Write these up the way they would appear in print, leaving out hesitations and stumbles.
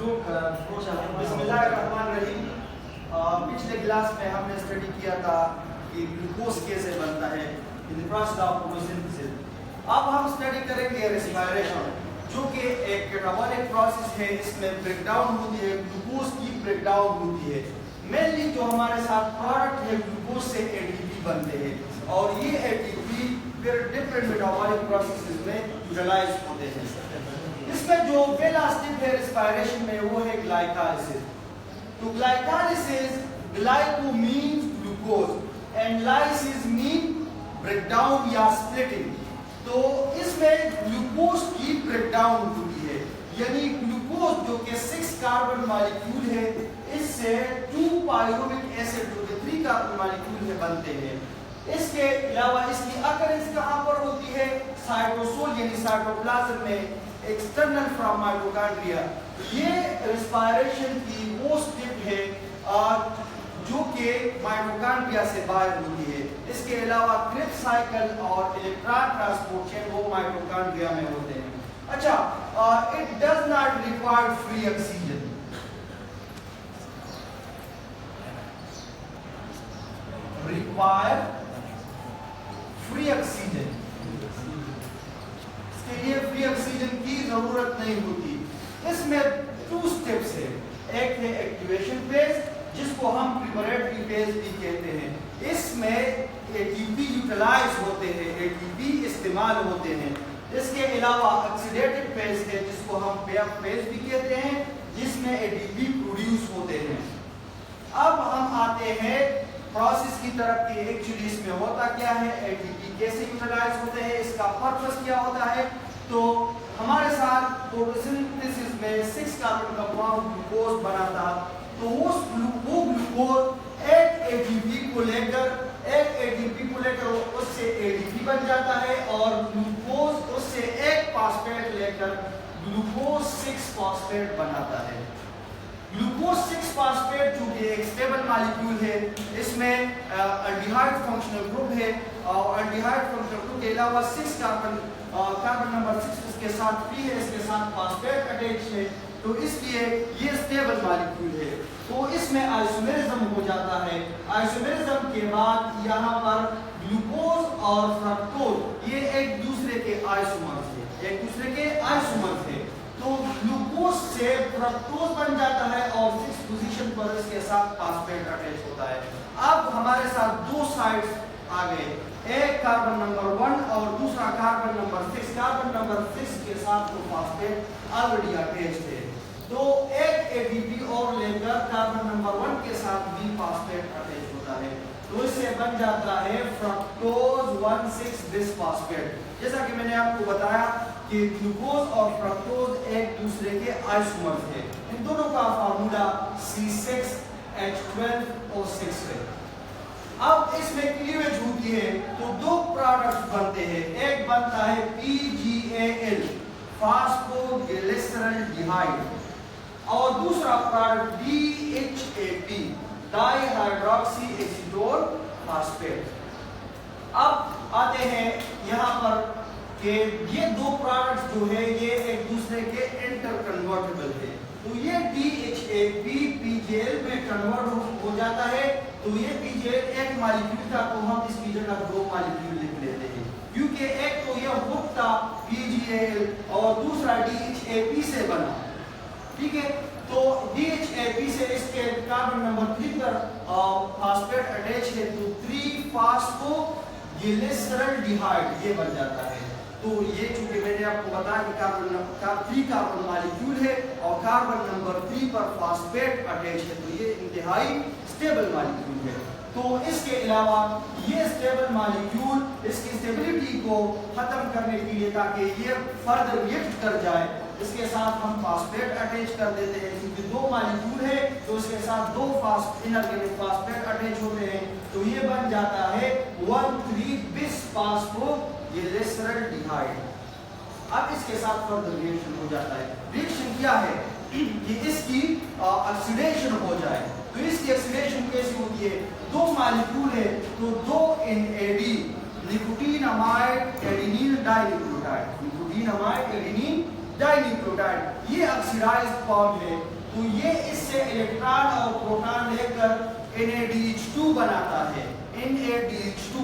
बिस्मिल्लाहिर्रहमानिर्रहीम। पिछले क्लास में हमने स्टडी किया था कि ग्लूकोज कैसे बनता है in the process of photosynthesis. अब हम स्टडी करेंगे रेस्पिरेशन, जो कि एक कैटाबॉलिक प्रोसेस है। इसमें ब्रेकडाउन होती है, ग्लूकोज की ब्रेकडाउन होती है। मेनली जो हमारे साथ प्रोडक्ट है ग्लूकोज से एटीपी बनते हैं और ये एटीपी फिर डिफरेंट मेटाबॉलिक प्रोसेसेस में यूटिलाइज होते हैं। इसमें जो पहला स्टेप है रेस्पिरेशन में वो है ग्लाइकोलाइसिस। तो glycolysis, glyco means glucose and lysis mean breakdown या स्प्लिटिंग। तो इसमें ग्लूकोज की ब्रेकडाउन होती है, यानी ग्लूकोज जो कि 6 कार्बन मॉलिक्यूल है, इससे 2 पायरुविक एसिड जो कि 3 कार्बन मॉलिक्यूल है बनते हैं। इसके अलावा इसकी अकरेंस कहां पर होती है? साइटोसोल यानी साइटोप्लाज्म में, एक्सटर्नल फ्रॉम माइटोकॉन्ड्रिया। ये रेस्पिरेशन की वो स्टेप है जो कि माइटोकॉन्ड्रिया से बाहर होती है। इसके अलावा क्रिब्स साइकिल और इलेक्ट्रॉन ट्रांसपोर्ट चेन वो माइटोकॉन्ड्रिया में होते हैं। अच्छा, it does not require free oxygen. Require free oxygen, इसके लिए फ्री ऑक्सीजन की जरूरत नहीं होती। इसमें 2 स्टेप्स है। एक है एक्टिवेशन फेज, जिसको हम प्रिपरेटरी फेज भी कहते हैं। इसमें एटीपी यूटिलाइज होते हैं, एटीपी इस्तेमाल होते हैं। इसके अलावा ऑक्सीडेटिव फेज है, जिसको हम पेप फेज भी कहते हैं, जिसमें एटीपी प्रोड्यूस होते हैं। अब हम आते हैं प्रोसेस की तरफ कि एक्चुअली इसमें होता क्या है, एटीपी कैसे यूटिलाइज होते हैं, इसका पर्पस क्या होता है। तो हमारे साथ फोटोसिंथेसिस में 6 कार्बन कंपाउंड ग्लूकोज बना था। तो वो ग्लूकोज एक एटीपी को लेकर उससे एडीपी बन जाता है और ग्लूकोज उससे एक फॉस्फेट लेकर ग्लूकोज 6 फॉस्फेट बनाता है। ग्लूकोज 6 फॉस्फेट जो कि एक स्टेबल मॉलिक्यूल है, इसमें एल्डिहाइड फंक्शनल ग्रुप है और एल्डिहाइड फंक्शनल ग्रुप के अलावा 6 कार्बन नंबर 6 इसके साथ फ्री है, इसके साथ फॉस्फेट अटैच है। तो इसलिए ये स्टेबल मॉलिक्यूल है। तो इसमें आइसोमेरिज्म हो जाता है। आइसोमेरिज्म के बाद यहाँ पर ग्लूकोज और फ्रक्टोज ये एक दूसरे के आइसोमर्स है, तो ग्लूकोज से फ्रक्टोज बन जाता है और 6 पोजीशन पर इसके साथ फॉस्फेट अटैच होता है। अब हमारे साथ 2 साइड्स आ गए, एक कार्बन नंबर 1 और दूसरा कार्बन नंबर 6। कार्बन नंबर 6 के साथ तो फॉस्फेट ऑलरेडी अटैच है, तो एक एटीपी और लेकर कार्बन नंबर 1 के साथ भी फॉस्फेट अटैच होता है। तो इससे बन जाता है फ्रक्टोज 1,6 बिसफॉस्फेट। जैसा कि मैंने आपको बताया कि ग्लूकोज और फ्रक्टोज एक दूसरे के आइसोमर्स हैं। इन दोनों का फार्मूला C6H12O6 है। अब इसमें क्लीवेज होती है तो 2 प्रोडक्ट्स बनते हैं। एक बनता है PGAL, फास्फोग्लिसरल्डिहाइड, और दूसरा product DHAP, dihydroxy acetone phosphate. अब आते हैं यहाँ पर कि ये 2 प्रोडक्ट्स जो है ये एक दूसरे के इंटरकन्वर्टेबल है। तो ये DHAP PGL में कन्वर्ट हो जाता है। तो ये PGL एक मॉलिक्यूल था, तो हम इसकी जगह 2 मॉलिक्यूल लिख लेते हैं, क्योंकि एक तो ये ग्रुप था PGL और दूसरा DHAP से बना। ठीक है, तो DHAP से इसके कार्बन नंबर 3 पर फॉस्फेट अटैच है, तो 3 फास्फोग्लिसरल्डिहाइड ये बन जाता है। तो ये चूंकि मैंने आपको बताया कि 3 कार्बन मॉलिक्यूल है और कार्बन नंबर 3 पर फॉस्फेट अटैच है, तो ये इंतहाई स्टेबल मॉलिक्यूल है। तो इसके अलावा ये स्टेबल मॉलिक्यूल इसकी स्टेबिलिटी को खत्म करने के लिए, ताकि ये फर्दर रिएक्ट कर जाए, इसके साथ हम फॉस्फेट अटैच कर देते हैं। क्योंकि 2 मॉलिक्यूल है तो इसके साथ 2 इनऑर्गेनिक फॉस्फेट अटैच होते हैं, तो ये बन जाता है 1,3 बिसफॉस्फोग्लिसरल्डिहाइड। अब इसके साथ फर्दर रिएक्शन हो जाता है। रिएक्शन क्या है कि इसकी ऑक्सीडेशन हो जाए। तो इसकी ऑक्सीडेशन कैसे होती है? 2 मॉलिक्यूल है तो 2 NAD, nicotine amide adenine dinucleotide, nicotine amide adenine dinucleotide, ये ऑक्सीडाइज्ड फॉर्म है। तो ये इससे इलेक्ट्रॉन और प्रोटॉन लेकर NADH2 बनाता है, NADH2,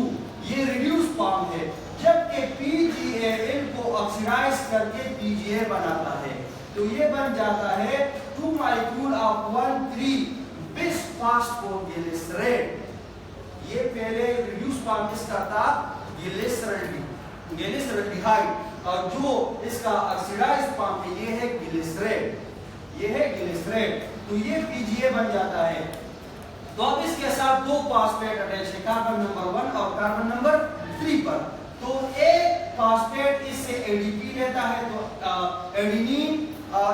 ये रिड्यूस फॉर्म है। जबकि PGA इनको ऑक्सीडाइज करके PGA बनाता है। तो ये बन जाता है 2 मॉलिक्यूल ऑफ 1,3-bis फॉस्फोग्लिसरेट। ये पहले रिड्यूस फॉर्म किसका था? ग्लिसरल्डिहाइड, और जो इसका ऑक्सीडाइज्ड फॉर्म है ये है ग्लिसरेट, ये है ग्लिसरेट। तो ये PGA बन जाता है। तो अब इसके साथ दो फॉस्फेट अटैच है, कार्बन नंबर 1 और कार्बन नंबर 3 पर। तो एक फॉस्फेट इससे ADP लेता है, तो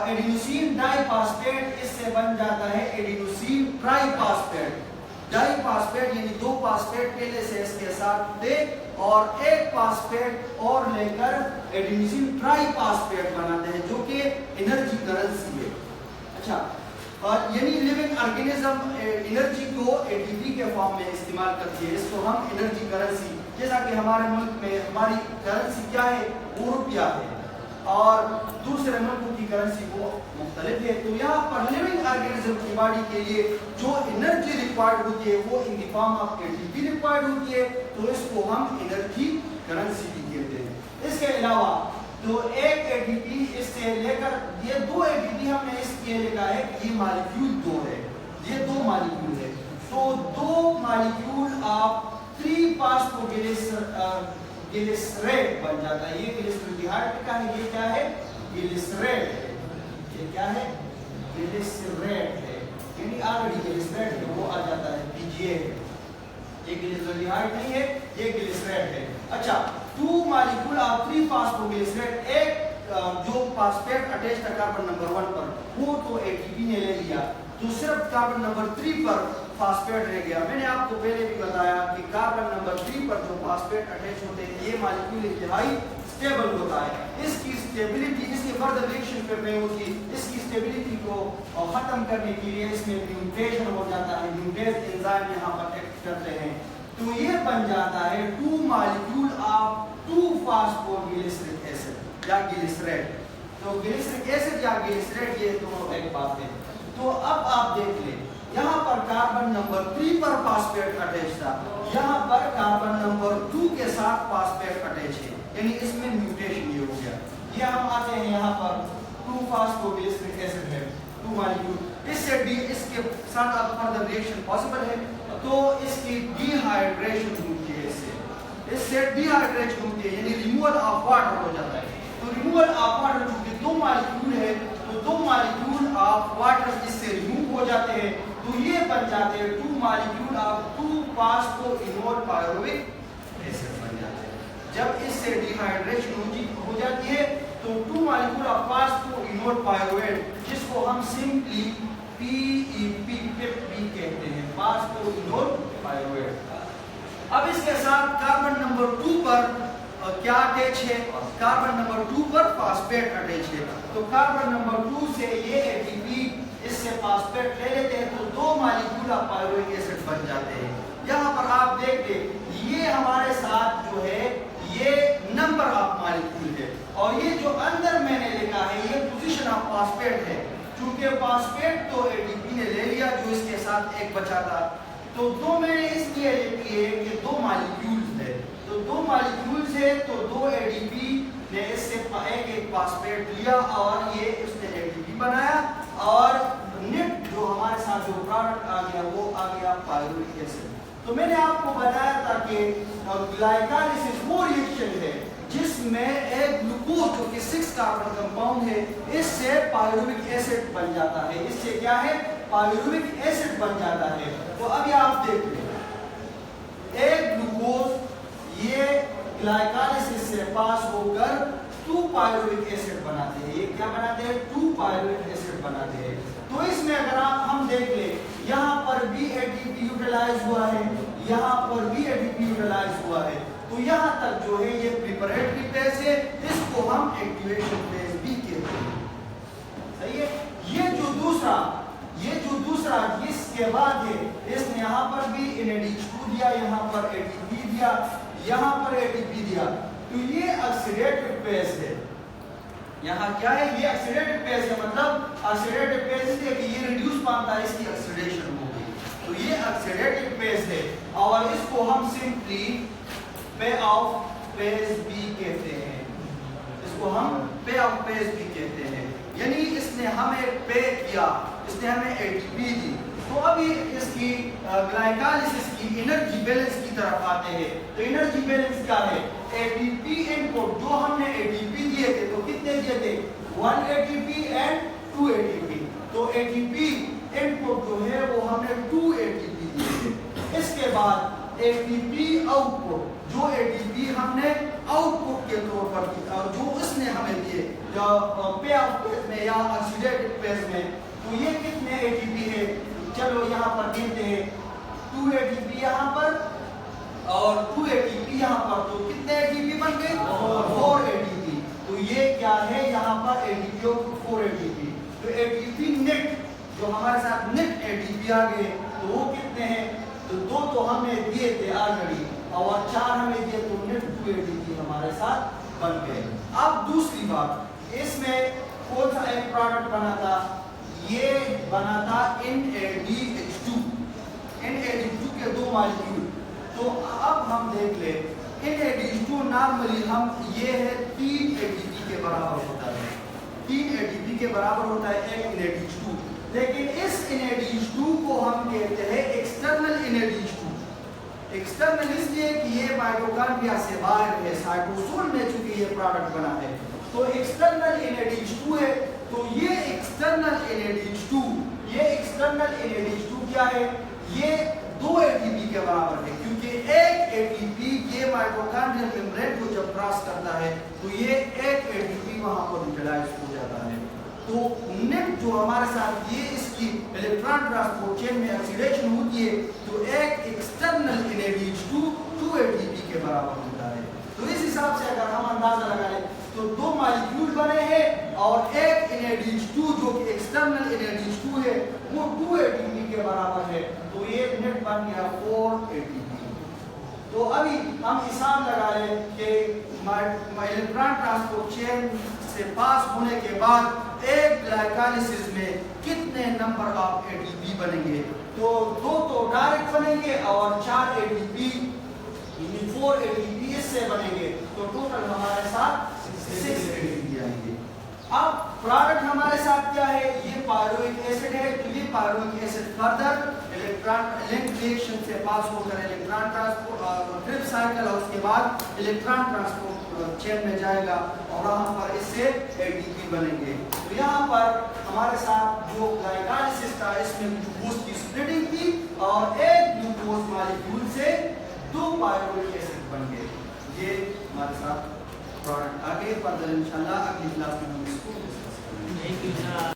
एडिनोसिन डाइफॉस्फेट इससे बन जाता है एडिनोसिन ट्राइफॉस्फेट। डाइफॉस्फेट यानी दो फॉस्फेट पहले से इसके साथ थे और एक फॉस्फेट और लेकर एडिनोसिन ट्राइफॉस्फेट बनाते हैं, जो कि एनर्जी करेंसी है। अच्छा, यानी लिविंग ऑर्गेनिज्म एनर्जी को ATP के फॉर्म में इस्तेमाल करती है। इसको हम एनर्जी करेंसी, जैसा कि हमारे मुल्क में हमारी करेंसी क्या है? वो रुपया है, और दूसरे मुल्कों की करेंसी वो मुख्तलिफ है। तो यहाँ पर लिविंग ऑर्गेनिज्म की बॉडी के लिए जो एनर्जी रिक्वायर्ड होती है वो in the form of ATP required होती है, तो इसको हम एनर्जी करेंसी भी कहते हैं। इसके अलावा तो एक ATP इससे लेकर ये दो ATP हमने इसके लिखा है कि ये मॉलिक्यूल 2 है, ये 2 मॉलिक्यूल है। तो 2 मॉलिक्यूल ऑफ 3-फॉस्फोग्लिसरेट बन जाता है। ये ग्लिसरल्डिहाइड का है, ये क्या है? ग्लिसरेट है। ये क्या है? ग्लिसरेट है, यानी ऑलरेडी ग्लिसरेट है, वो आ जाता है PGA है। ये ग्लिसरल्डिहाइड नहीं है, ये ग्लिसरेट है। अच्छा, 2 मॉलिक्यूल ऑफ 3-फॉस्फोग्लिसरेट, एक जो फॉस्फेट अटैच था कार्बन नंबर 1 पर, वो तो ATP ने ले लिया, तो सिर्फ कार्बन नंबर 3 पर फॉस्फेट रह गया। मैंने आपको पहले भी बताया कि कार्बन नंबर 3 पर जो फॉस्फेट अटैच होते हैं ये मॉलिक्यूल इंतहाई स्टेबल होता है। इसकी स्टेबिलिटी, इसके फर्दर रिएक्शन पे नहीं होती, इसकी स्टेबिलिटी को खत्म करने के लिए इसमें म्यूटेशन हो जाता है, म्यूटेज एंजाइम यहाँ पर एक्ट करते हैं। तो ये बन जाता है 2 मॉलिक्यूल ऑफ 2-फॉस्फोग्लिसरिक एसिड या ग्लिसरेट। तो ग्लिसरिक एसिड या ग्लिसरेट ये दोनों एक बात है। तो अब आप देख लें, यहाँ पर कार्बन नंबर 3 पर फॉस्फेट अटैच था, यहाँ पर कार्बन नंबर 2 के साथ फॉस्फेट अटैच है, यानी इसमें म्यूटेशन ये हो गया। ये हम आते हैं यहाँ पर 2-फॉस्फोग्लिसरिक एसिड है, 2 मॉलिक्यूल, इसके साथ अब फर्दर रिएक्शन पॉसिबल है, तो इसकी डिहाइड्रेशन होती है, इससे डिहाइड्रेशन होती है, यानी रिमूवल ऑफ वाटर हो जाता है। तो रिमूवल ऑफ वाटर, चूंकि 2 मॉलिक्यूल है तो 2 मॉलिक्यूल ऑफ वाटर इससे रिमूव हो जाते हैं, तो ये बन जाते हैं 2 मॉलिक्यूल ऑफ 2-फॉस्फोइनोल पायरुविक एसिड बन जाते हैं। जब इससे डिहाइड्रेशन हो जाती है तो 2 मॉलिक्यूल ऑफ फॉस्फोइनोल पायरुवेट, जिसको हम सिंपली PEP कहते हैं, फॉस्फोइनोल पायरुवेट। अब इसके साथ कार्बन नंबर 2 पर क्या अटैच है? कार्बन नंबर 2 पर फॉस्फेट अटैच है। तो कार्बन नंबर 2 से ये ATP इससे फॉस्फेट ले लेते हैं, तो 2 मॉलिक्यूल ऑफ पायरुविक एसिड बन जाते हैं। यहाँ पर आप देखते ये हमारे साथ जो है ये नंबर ऑफ मॉलिक्यूल है, और ये जो अंदर मैंने लिखा है ये पोजीशन ऑफ फॉस्फेट है। चूंकि फॉस्फेट तो ATP ने ले लिया, जो इसके साथ एक बचा था, तो 2 मैंने इसलिए लिखी है कि 2 मॉलिक्यूल्स है, तो 2 मॉलिक्यूल्स है, तो 2 ADP ने इससे एक फॉस्फेट लिया और ये उसने ATP बनाया, और नेट जो हमारे साथ जो प्रोडक्ट आ गया वो आ गया पायरुविक एसिड। तो मैंने आपको बताया था कि ग्लाइकोलाइसिस वो रिएक्शन है जिसमें एक ग्लूकोज जो कि 6 कार्बन कंपाउंड है, इससे पायरुविक एसिड बन जाता है। इससे क्या है? पायरुविक एसिड बन जाता है। तो अभी आप देख लें, एक ग्लूकोज ये ग्लाइकोलाइसिस से पास होकर 2 पायरुविक एसिड बनाते हैं। ये क्या बनाते हैं? 2 पायरुविक एसिड बनाते हैं। तो इसमें अगर हम देख लें, यहाँ पर भी ATP यूटिलाइज हुआ है, यहाँ पर भी ATP यूटिलाइज हुआ है, तो यहाँ तक जो है ये प्रिपरेटरी फेज है, इसको हम एक्टिवेशन फेज भी कहते हैं। सही है? ये जो दूसरा इसके बाद है, इसने यहाँ पर भी NADH2 दिया, यहाँ पर ATP दिया, यहाँ पर ATP दिया, तो ये ऑक्सीडेटिव फेज है। यहाँ क्या है, ये ऑक्सीडेटिव फेज है, मतलब ऑक्सीडेटिव फेज इसलिए कि ये रिड्यूस पाता है, इसकी ऑक्सीडेशन हो गई, तो ये ऑक्सीडेटिव फेज है और इसको हम सिंपली पे ऑफ फेज बी कहते हैं, इसको हम पे ऑफ फेज बी कहते हैं। यानी इसने हमें पे किया, इसने हमें एटीपी दी, तो अभी इसकी ग्लाइकोलाइसिस की एनर्जी बैलेंस की तरफ आते हैं। तो एनर्जी बैलेंस क्या है, एटीपी इनपुट, जो हमने एटीपी दिए थे, तो कितने दिए थे, 1 एटीपी एंड 2 एटीपी, तो एटीपी इनपुट जो है वो हमने 2 एटीपी दिए थे। इसके बाद एटीपी आउटपुट, जो एटीपी हमने आउटपुट के तौर पर दी और जो उसने हमें दिए पे ऑफ फेज में या ऑक्सीडेटिव फेज में, तो ये कितने एटीपी है, चलो यहाँ पर देते हैं 2 एटीपी यहाँ पर और 2 एटीपी यहाँ पर, तो कितने एटीपी बन गए, 4 एटीपी। तो ये क्या है, यहाँ पर एटीपी और 4 एटीपी, तो एटीपी नेट जो हमारे साथ नेट एटीपी आ गए, तो वो कितने हैं, तो 2 तो हमने दिए थे ऑलरेडी और 4 हमें दिए, तो नेट 2 एटीपी हमारे साथ बन गए। अब दूसरी बात, इसमें कौन सा एक प्रोडक्ट बना था, ये बना था NADH2, NADH2 के 2 मॉलिक्यूल। तो अब हम देख ले, NADH2 नॉर्मली हम ये है 3 ATP के बराबर होता है, 3 ATP के बराबर होता है एक NADH2, लेकिन इस NADH2 को हम कहते हैं एक्सटर्नल NADH2। एक्सटर्नल इसलिए कि ये माइटोकॉन्ड्रिया से बाहर है, साइटोसोल में चूंकि ये प्रोडक्ट बना है, तो एक्सटर्नल NADH2 है। तो ये एक्सटर्नल NADH2, ये एक्सटर्नल NADH2 क्या है, ये 2 ATP के बराबर है, क्योंकि एक ATP ये माइटोकॉन्ड्रियल मेम्ब्रेन को जब क्रॉस करता है तो ये एक ATP वहां पर यूटिलाइज हो जाता है। तो नेट जो हमारे साथ ये इसकी इलेक्ट्रॉन ट्रांसपोर्ट चेन में ऑक्सीडेशन होती है, तो एक एक्सटर्नल NADH2 2 ATP के बराबर होता है। तो इस हिसाब से अगर हम अंदाजा लगा लें तो 2 मॉलिक्यूल बने हैं और एक NADH2 जो कि एक्सटर्नल NADH2 है वो 2 ATP के बराबर है, तो ये नेट बन गया 4 ATP। तो अभी हम हिसाब लगा लें कि इलेक्ट्रॉन ट्रांसपोर्ट चेन से पास होने के बाद एक ग्लाइकोलाइसिस में कितने नंबर ऑफ ATP बनेंगे, तो 2 तो डायरेक्ट बनेंगे और 4 ATP 4 ATP इससे बनेंगे, तो टोटल हमारे साथ 6 ATP आएंगे। अब प्रोडक्ट हमारे साथ क्या है, ये पायरुविक एसिड है, तो ये pyruvic acid further electron link reaction से पास होकर इलेक्ट्रॉन ट्रांसपोर्ट ट्रिप साइकिल और उसके बाद इलेक्ट्रॉन ट्रांसपोर्ट चेन में जाएगा और वहां पर इससे ATP बनेंगे। तो यहाँ पर हमारे साथ जो ग्लाइकोलाइसिस था, इसमें ग्लूकोज की स्प्लिटिंग थी और एक ग्लूकोज मॉलिक्यूल से 2 पायरुविक एसिड बन गए। ये हमारे साथ प्रोडक्ट आगे फर्दर इंशाल्लाह अगली क्लास में हम इसको डिस्कस करेंगे।